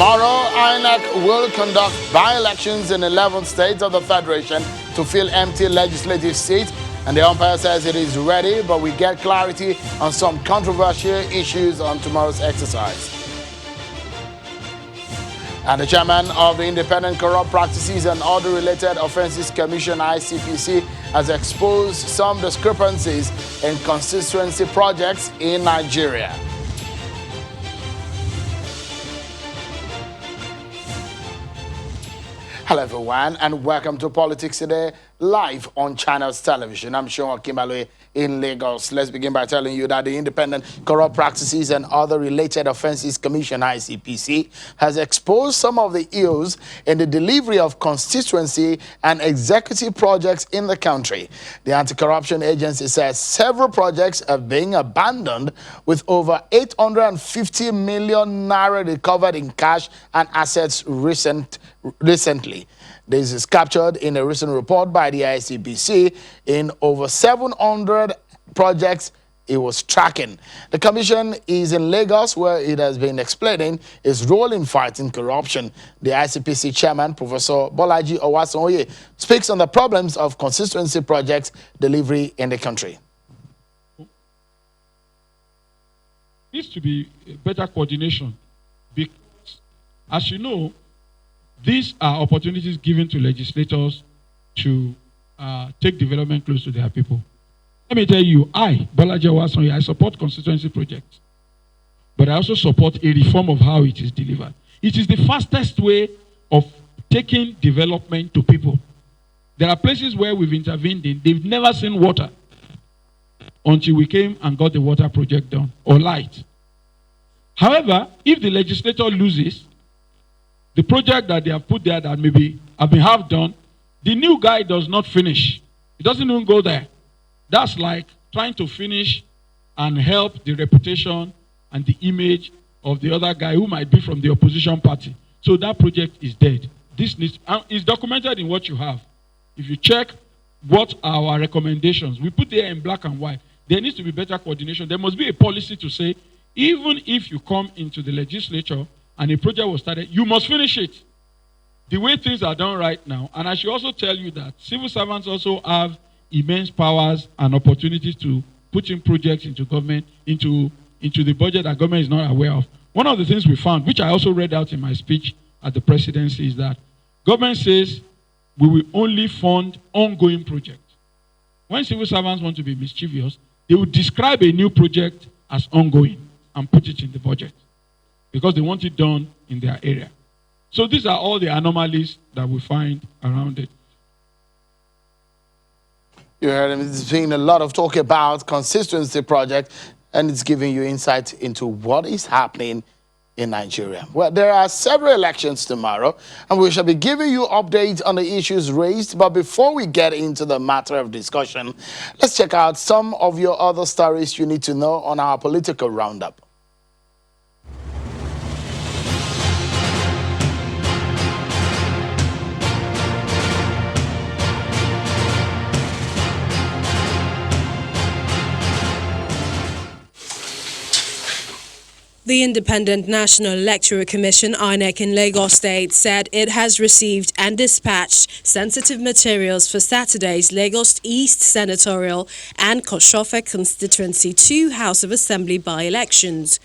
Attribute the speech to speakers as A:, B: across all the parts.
A: Tomorrow, Inec will conduct by-elections in 11 states of the Federation to fill empty legislative seats, and the umpire says it is ready, but we get clarity on some controversial issues on tomorrow's exercise. And the chairman of the Independent Corrupt Practices and Other Related Offences Commission, ICPC, has exposed some discrepancies in constituency projects in Nigeria. Hello everyone, and welcome to Politics Today, live on Channels Television. I'm Sean Kimbalwe in Lagos. Let's begin by telling you that the Independent Corrupt Practices and Other Related Offences Commission, ICPC, has exposed some of the ills in the delivery of constituency and executive projects in the country. The anti-corruption agency says several projects are being abandoned, with over 850 million naira recovered in cash and assets recently. This is captured in a recent report by the ICPC in over 700 projects it was tracking. The commission is in Lagos, where it has been explaining its role in fighting corruption. The ICPC chairman, Professor Bolaji Owasonye, speaks on the problems of constituency projects delivery in the country.
B: Needs to be better coordination because, as you know, these are opportunities given to legislators to take development close to their people. Let me tell you, Bolaji Owasonye, I support constituency projects, but I also support a reform of how it is delivered. It is the fastest way of taking development to people. There are places where we've intervened in, they've never seen water until we came and got the water project done, or light. However, if the legislator loses the project that they have put there that maybe have been half done, the new guy does not finish. It doesn't even go there. That's like trying to finish and help the reputation and the image of the other guy who might be from the opposition party. So that project is dead. This needs, is documented in what you have. If you check what are our recommendations, we put there in black and white. There needs to be better coordination. There must be a policy to say, even if you come into the legislature and a project was started, you must finish it. The way things are done right now, and I should also tell you that civil servants also have immense powers and opportunities to put in projects into government, into the budget that government is not aware of. One of the things we found, which I also read out in my speech at the presidency, is that government says we will only fund ongoing projects. When civil servants want to be mischievous, they will describe a new project as ongoing and put it in the budget, because they want it done in their area. So these are all the anomalies that we find around it.
A: You heard him. There's been a lot of talk about constituency project, and it's giving you insight into what is happening in Nigeria. Well, there are several elections tomorrow, and we shall be giving you updates on the issues raised. But before we get into the matter of discussion, let's check out some of your other stories you need to know on our political roundup.
C: The Independent National Electoral Commission, Inec, in Lagos State said it has received and dispatched sensitive materials for Saturday's Lagos East Senatorial and Koshofe Constituency 2 House of Assembly by-elections.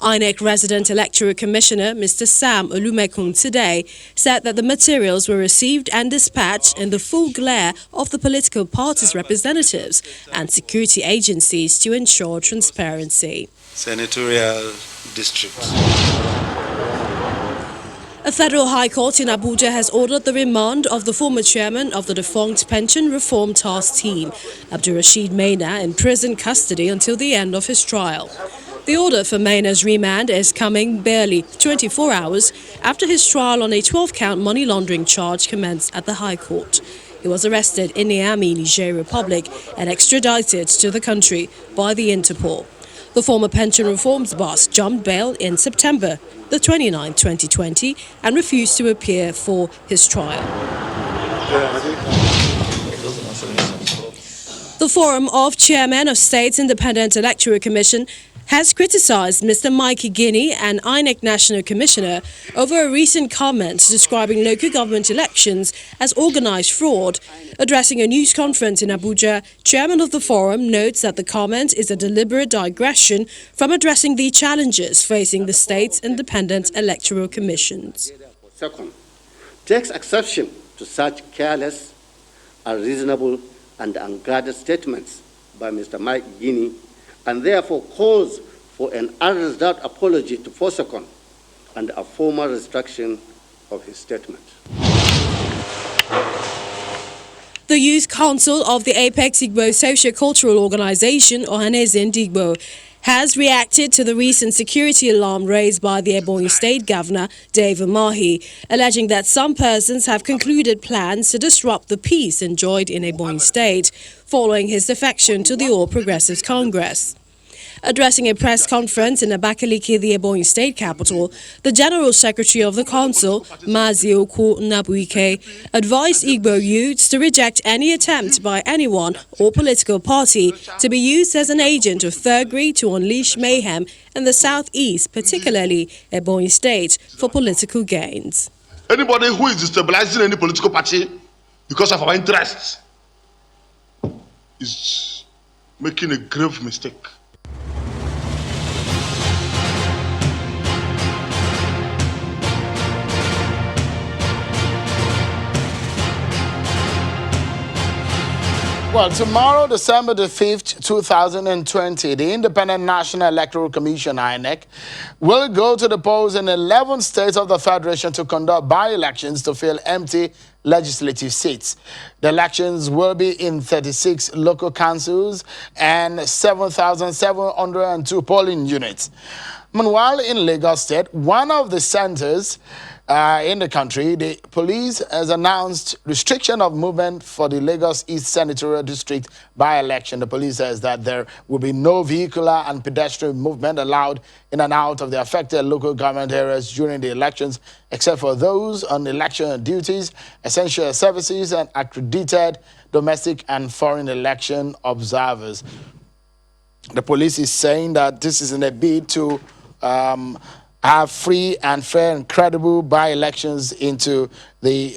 C: Inec Resident Electoral Commissioner Mr. Sam Olumekun today said that the materials were received and dispatched in the full glare of the political parties' representatives and security agencies to ensure transparency.
D: Senatorial districts.
C: A federal high court in Abuja has ordered the remand of the former chairman of the defunct Pension Reform Task Team, Abdulrasheed Maina, in prison custody until the end of his trial. The order for Maina's remand is coming barely 24 hours after his trial on a 12-count money laundering charge commenced at the High Court. He was arrested in Niamey, Niger Republic, and extradited to the country by the Interpol. The former pension reforms boss jumped bail in September the 29th, 2020, and refused to appear for his trial. The Forum of Chairmen of State's Independent Electoral Commission has criticized Mr. Mike Guinea, an Inec National Commissioner, over a recent comment describing local government elections as organized fraud. Addressing a news conference in Abuja, chairman of the forum notes that the comment is a deliberate digression from addressing the challenges facing the state's independent electoral commissions.
E: Second, takes exception to such careless, unreasonable, and unguarded statements by Mr. Mike Guinea, and therefore calls for an unreserved apology to Fosecon and a formal retraction of his statement.
C: The Youth Council of the Apex Igbo Socio-Cultural Organization, Ohaneze Ndigbo, has reacted to the recent security alarm raised by the Ebonyi State Governor, Dave Umahi, alleging that some persons have concluded plans to disrupt the peace enjoyed in Ebonyi State following his defection to the All Progressives Congress. Addressing a press conference in Abakaliki, the Ebonyi State capital, the General Secretary of the Council, Mazi Oku Nabuike, advised Igbo youths to reject any attempt by anyone or political party to be used as an agent of thuggery to unleash mayhem in the southeast, particularly Ebonyi State, for political gains.
F: Anybody who is destabilizing any political party because of our interests is making a grave mistake.
A: Well, tomorrow, December the 5th, 2020, the Independent National Electoral Commission, Inec, will go to the polls in 11 states of the Federation to conduct by-elections to fill empty legislative seats. The elections will be in 36 local councils and 7,702 polling units. Meanwhile, in Lagos State, one of the centers in the country, the police has announced restriction of movement for the Lagos East Senatorial District by-election. The police says that there will be no vehicular and pedestrian movement allowed in and out of the affected local government areas during the elections, except for those on election duties, essential services, and accredited domestic and foreign election observers. The police is saying that this is in a bid to have free and fair and credible by-elections into the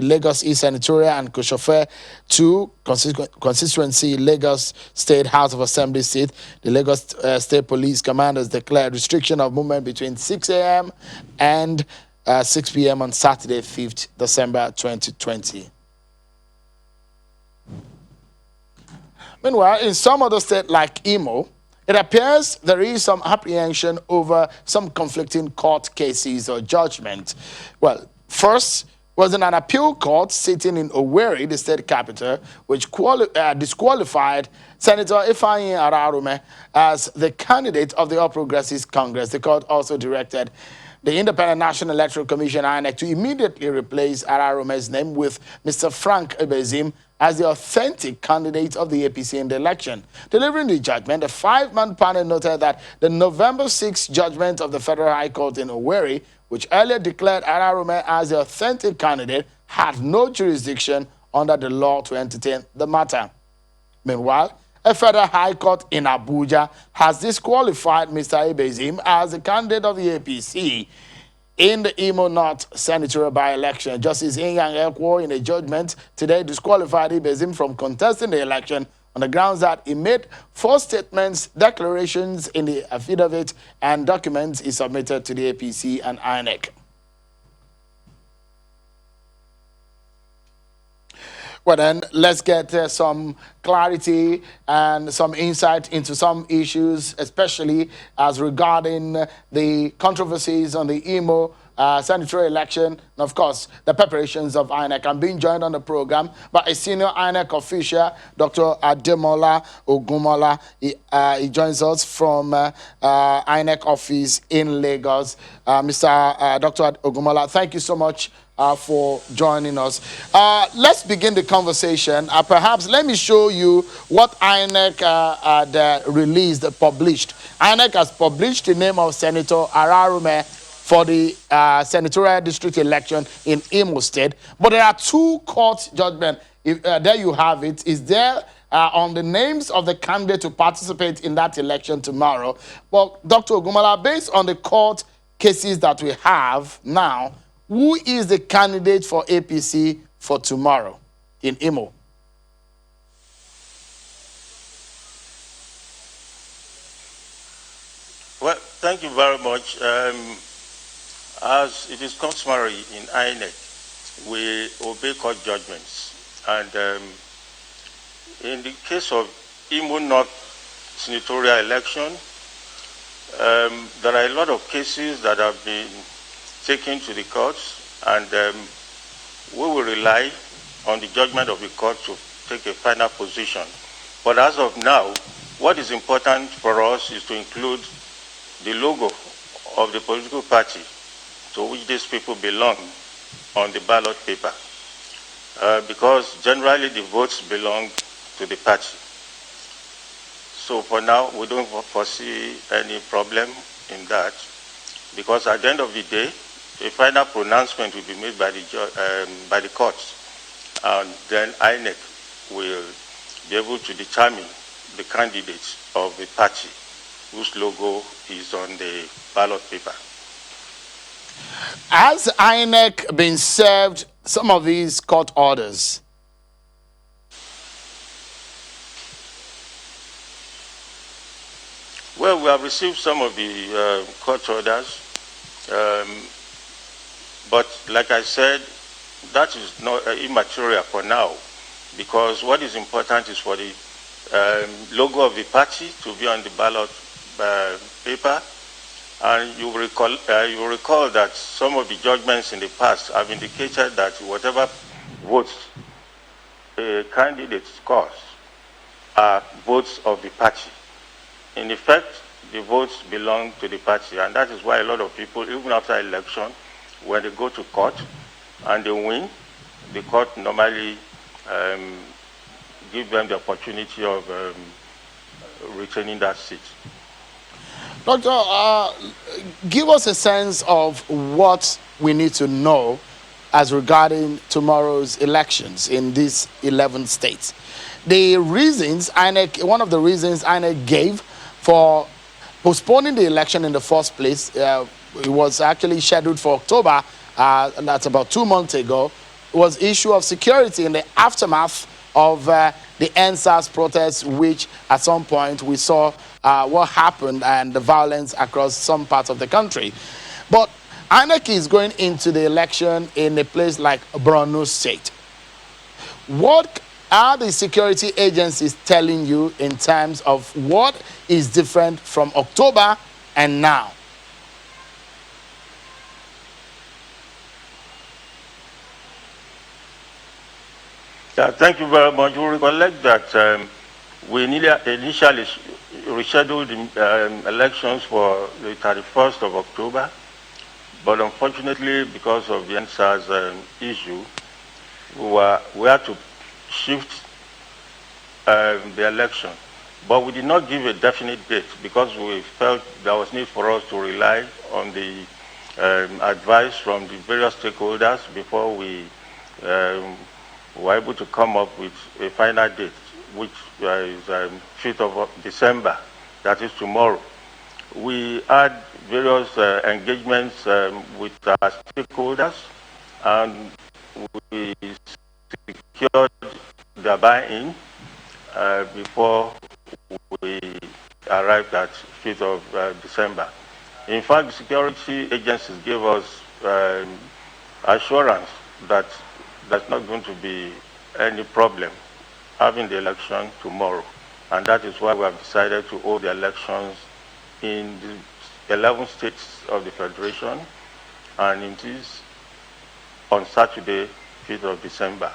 A: Lagos East Senatorial and Koshofe 2 constituency Lagos State House of Assembly seat. The Lagos State Police Command has declared restriction of movement between 6 a.m. and 6 p.m. on Saturday, 5th December 2020. Meanwhile, in some other states like Imo, it appears there is some apprehension over some conflicting court cases or judgment. Well, first was in an appeal court sitting in Owerri, the state capital, which disqualified Senator Ifeanyi Ararume as the candidate of the All Progressives Congress. The court also directed the Independent National Electoral Commission, INEC, to immediately replace Ararume's name with Mr. Frank Ebezim as the authentic candidate of the APC in the election. Delivering the judgment, the five-man panel noted that the November 6 judgment of the Federal High Court in Owerri, which earlier declared Ararume as the authentic candidate, had no jurisdiction under the law to entertain the matter. Meanwhile, a Federal High Court in Abuja has disqualified Mr. Ebezim as the candidate of the APC in the Imo North senatorial by-election. Justice Inyang Ekwo, in a judgment today, disqualified Ebezim from contesting the election on the grounds that he made false statements, declarations in the affidavit, and documents he submitted to the APC and INEC. Well, then, let's get some clarity and some insight into some issues, especially as regarding the controversies on the Imo senatorial election, and of course, the preparations of INEC. I'm being joined on the program by a senior INEC official, Dr. Ademola Ogunmola. He joins us from INEC office in Lagos. Mr. Dr. Ogunmola, thank you so much for joining us. Let's begin the conversation. Perhaps let me show you what INEC published. INEC has published the name of Senator Ararume for the senatorial district election in Imo State. But there are two court judgments. There you have it. Is there on the names of the candidate to participate in that election tomorrow. Well, Dr. Ogumala, based on the court cases that we have now, who is the candidate for APC for tomorrow in Imo?
G: Well, thank you very much. As it is customary in Inec, we obey court judgments. And in the case of Imo North senatorial election, there are a lot of cases that have been taken to the courts, and we will rely on the judgment of the court to take a final position. But as of now, what is important for us is to include the logo of the political party to which these people belong on the ballot paper, because generally the votes belong to the party. So for now, we don't foresee any problem in that, because at the end of the day, a final pronouncement will be made by the courts, and then Inec will be able to determine the candidates of the party whose logo is on the ballot paper.
A: Has Inec been served some of these court orders?
G: Well, we have received some of the court orders, but like I said, that is not immaterial for now, because what is important is for the logo of the party to be on the ballot paper. And you recall that some of the judgments in the past have indicated that whatever votes a candidate scores are votes of the party. In effect, the votes belong to the party, and that is why a lot of people, even after election, when they go to court and they win, the court normally give them the opportunity of retaining that seat.
A: Doctor, give us a sense of what we need to know as regarding tomorrow's elections in these 11 states. The reasons INEC, one of the reasons INEC gave for postponing the election in the first place, it was actually scheduled for October, that's about 2 months ago, was issue of security in the aftermath of the NSAS protests, which at some point we saw what happened and the violence across some parts of the country. But INEC is going into the election in a place like Borno State. What are the security agencies telling you in terms of what is different from October and now?
G: Thank you very much. You recollect that we initially rescheduled elections for the 31st of October, but unfortunately, because of the NSAS issue, we had to shift the election. But we did not give a definite date because we felt there was need for us to rely on the advice from the various stakeholders before we were able to come up with a final date, which is 5th of December, that is tomorrow. We had various engagements with our stakeholders, and we secured their buy-in before we arrived at 5th of December. In fact, the security agencies gave us assurance that there's not going to be any problem having the election tomorrow. And that is why we have decided to hold the elections in the 11 states of the Federation, and it is on Saturday, 5th of December,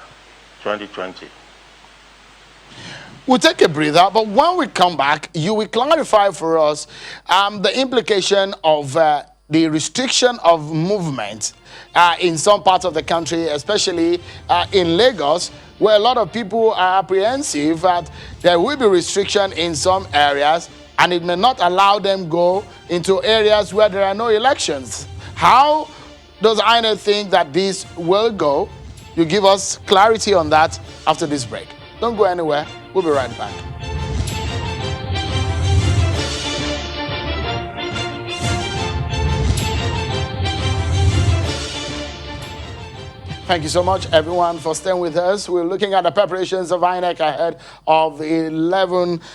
G: 2020.
A: We'll take a breather, but when we come back, you will clarify for us the implication of the restriction of movement in some parts of the country, especially in Lagos, where a lot of people are apprehensive that there will be restriction in some areas and it may not allow them go into areas where there are no elections. How does INEC think that this will go? You give us clarity on that after this break. Don't go anywhere. We'll be right back. Thank you so much, everyone, for staying with us. We're looking at the preparations of Inec ahead of the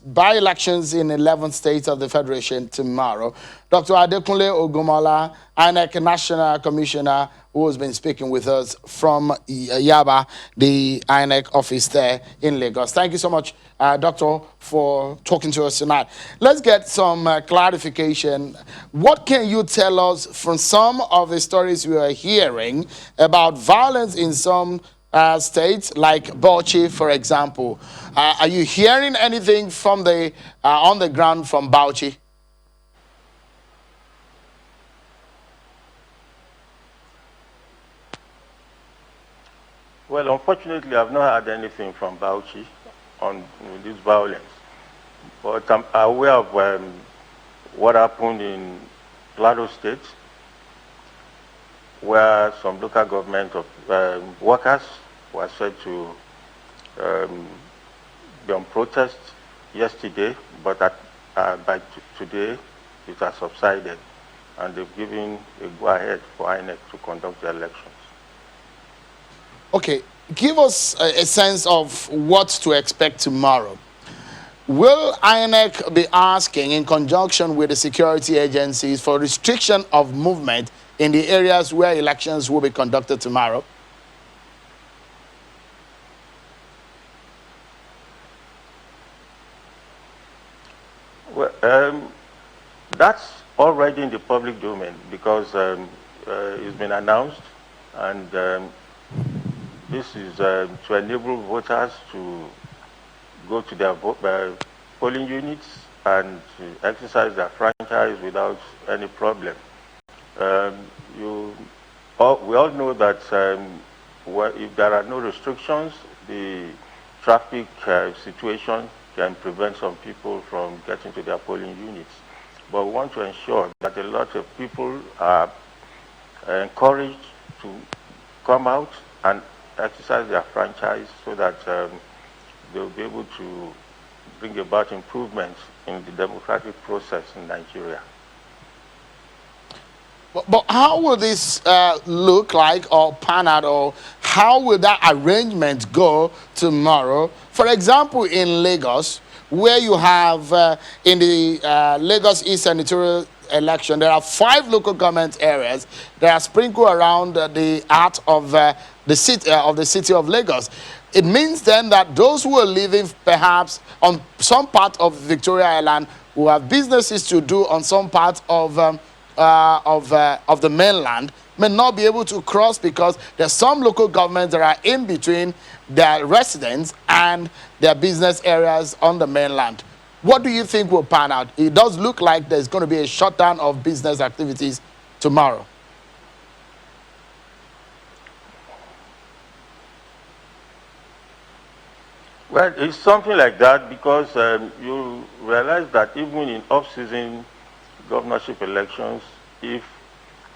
A: by-elections in 11 states of the Federation tomorrow. Dr. Adekunle Ogumola, Inec National Commissioner, who has been speaking with us from Yaba, the Inec office there in Lagos. Thank you so much, Doctor, for talking to us tonight. Let's get some clarification. What can you tell us from some of the stories we are hearing about violence in some states, like Bauchi, for example? Are you hearing anything from the on the ground from Bauchi?
G: Well, unfortunately, I've not heard anything from Bauchi on this violence, but I'm aware of what happened in Plateau State, where some local government of workers were said to be on protest yesterday, but by today it has subsided, and they've given a go-ahead for INEC to conduct the elections.
A: Okay, give us a sense of what to expect tomorrow. Will INEC be asking, in conjunction with the security agencies, for restriction of movement in the areas where elections will be conducted tomorrow?
G: Well, that's already in the public domain, because it's been announced, and this is to enable voters to go to their polling units and to exercise their franchise without any problem. We all know that if there are no restrictions, the traffic situation can prevent some people from getting to their polling units. But we want to ensure that a lot of people are encouraged to come out and exercise their franchise, so that they'll be able to bring about improvements in the democratic process in Nigeria.
A: But how will this look like, or pan out, or how will that arrangement go tomorrow? For example, in Lagos, where you have in the Lagos East senatorial election, there are 5 local government areas that are sprinkled around the heart of the city of Lagos. It means then that those who are living perhaps on some part of Victoria Island, who have businesses to do on some part of the mainland, may not be able to cross, because there's some local governments that are in between their residents and their business areas on the mainland. What do you think will pan out? It does look like there's going to be a shutdown of business activities tomorrow.
G: Well, it's something like that, because you realize that even in off-season governorship elections, if,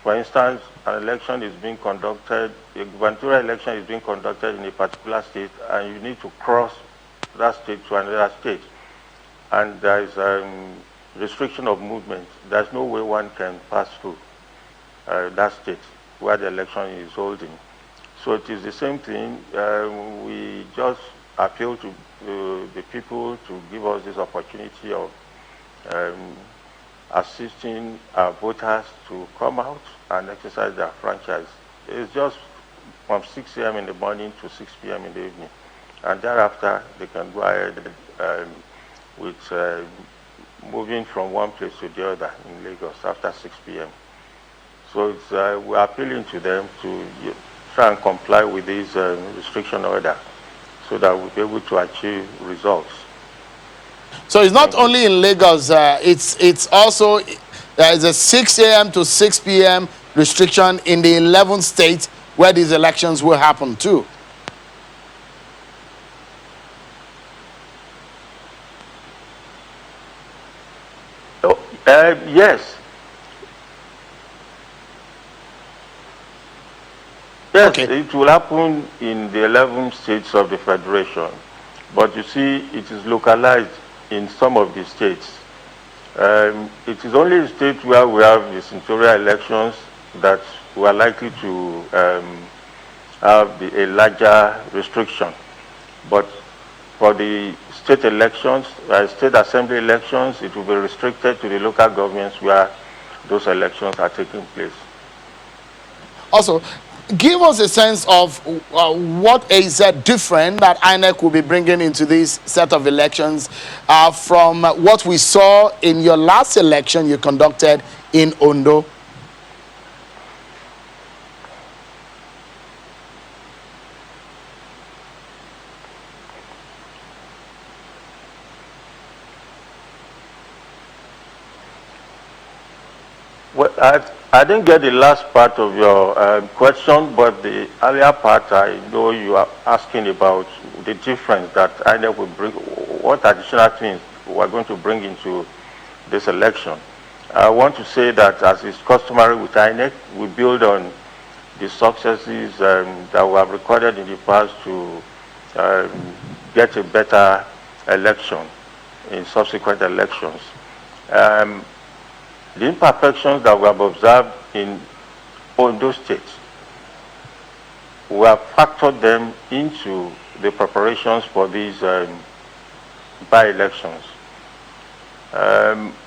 G: for instance, an election is being conducted, a gubernatorial election is being conducted in a particular state, and you need to cross that state to another state, and there is restriction of movement, there's no way one can pass through that state where the election is holding. So it is the same thing. We just appeal to the people to give us this opportunity of assisting our voters to come out and exercise their franchise. It's just from 6 a.m. in the morning to 6 p.m. in the evening. And thereafter, they can go ahead with moving from one place to the other in Lagos after 6 p.m. So it's, we're appealing to them to try and comply with this restriction order, so that we'll be able to achieve results.
A: So it's not only in Lagos, it's also, there is a 6 a.m. to 6 p.m. restriction in the 11 states where these elections will happen too.
G: Yes. Yes,
A: Okay.
G: it will happen in the 11 states of the Federation. but you see it is localized in some of the states. It is only in states where we have the senatorial elections that we are likely to have a larger restriction. But for the state elections, state assembly elections, it will be restricted to the local governments where those elections are taking place.
A: Also, give us a sense of what is different that INEC will be bringing into this set of elections from what we saw in your last election you conducted in Ondo.
G: Well, I didn't get the last part of your question, but the earlier part, I know you are asking about the difference that INEC will bring, what additional things we are going to bring into this election. I want to say that, as is customary with INEC, we build on the successes that we have recorded in the past to get a better election in subsequent elections. The imperfections that we have observed in Ondo State, we have factored them into the preparations for these by-elections.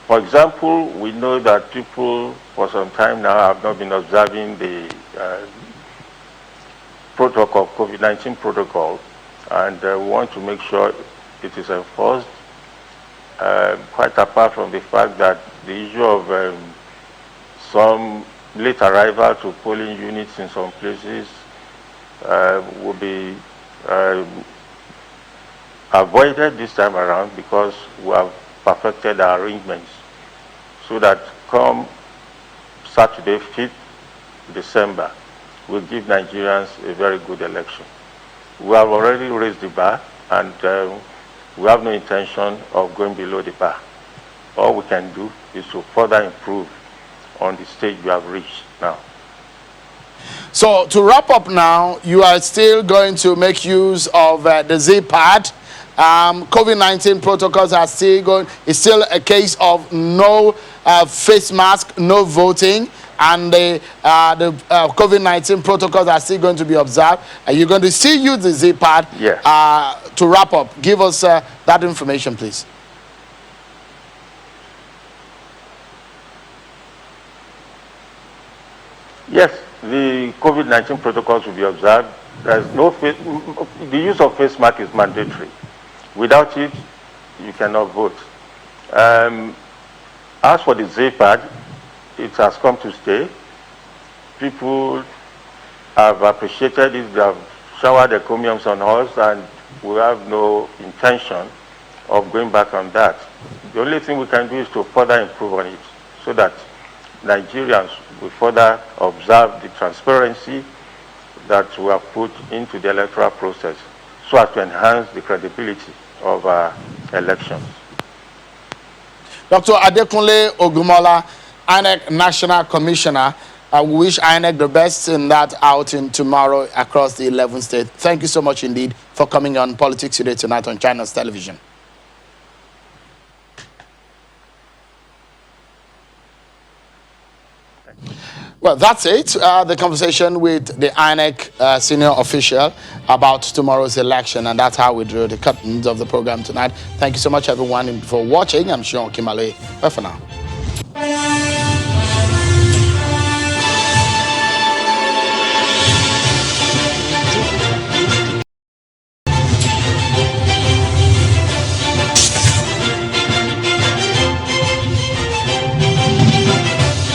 G: For example, we know that people for some time now have not been observing the protocol, COVID-19 protocol, and we want to make sure it is enforced. Quite apart from the fact that the issue of some late arrival to polling units in some places will be avoided this time around, because we have perfected our arrangements so that come Saturday, 5th December, we'll give Nigerians a very good election. We have already raised the bar, and we have no intention of going below the bar. All we can do is to further improve on the stage we have reached now.
A: So to wrap up now, you are still going to make use of the Z-pad. COVID-19 protocols are still going. It's still a case of no face mask, no voting, and the COVID-19 protocols are still going to be observed. Are you going to still use the Z-pad?
G: Yes.
A: To wrap up, give us that information, please.
G: Yes, the COVID-19 protocols will be observed. There's no the use of face mask is mandatory. Without it, you cannot vote. As for the Z-pad, it has come to stay. People have appreciated it. They have showered their comiums on us, and we have no intention of going back on that. The only thing we can do is to further improve on it, so that Nigerians will further observe the transparency that we have put into the electoral process, so as to enhance the credibility of our elections.
A: Dr. Adekunle Ogumola, INEC National Commissioner, I wish INEC the best in that outing tomorrow across the 11 states. Thank you so much indeed for coming on Politics Today tonight on Channels Television. Well, that's it. The conversation with the INEC senior official about tomorrow's election, and that's how we drew the curtains of the program tonight. Thank you so much, everyone, for watching. I'm Sean Kimale. Bye for now.